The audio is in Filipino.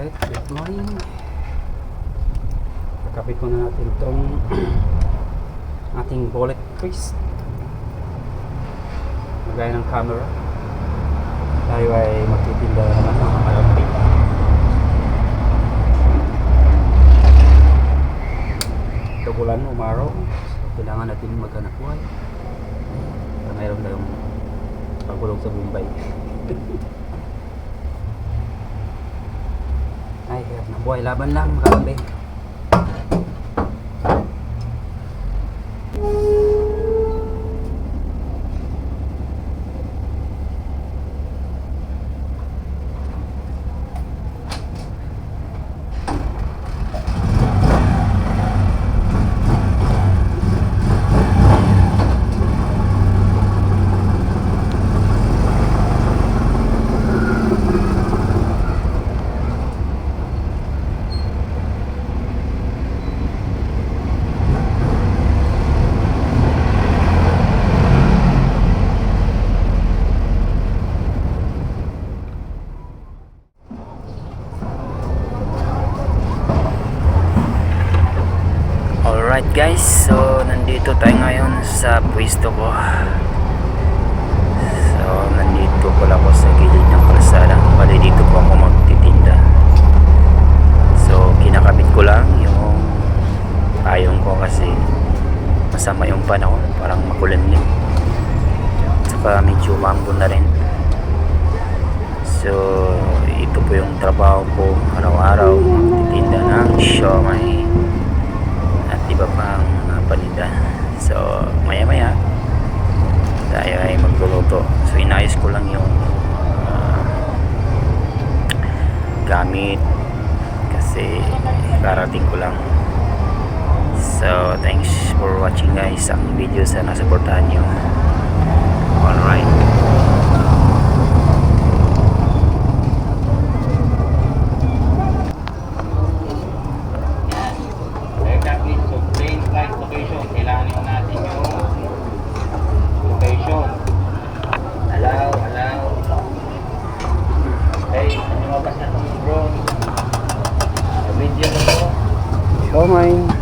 Alright, good morning. Kakapit muna natin itong ating bullet twist. Magaya ng camera. Tayo ay magtitinda naman ng malapit. Ito bulan, umaraw. Kailangan natin maghanap buhay. Para mayroon tayong pagulong sa Bombay. Ay, hirap na buhay. Laban lang, kakambi. Alright guys, so nandito tayo ngayon sa pwesto ko. So nandito pala ako sa gilid ng kalsada. Bali dito po ako magtitinda. So kinakabit ko lang yung payong ko kasi masama yung panahon, parang makulimlim. Saka medyo maambon na rin. So ito po yung trabaho ko araw-araw, magtitinda ng siomai at iba pang paninda. So maya maya tayo ay magluluto. So inayos ko lang yung gamit kasi karating ko lang. So thanks for watching guys ang video. Sana supportahan nyo. Alright, kailangan nyo natin yung location. Allow. Okay, lumabas na itong drone. Video mo po. Siomai.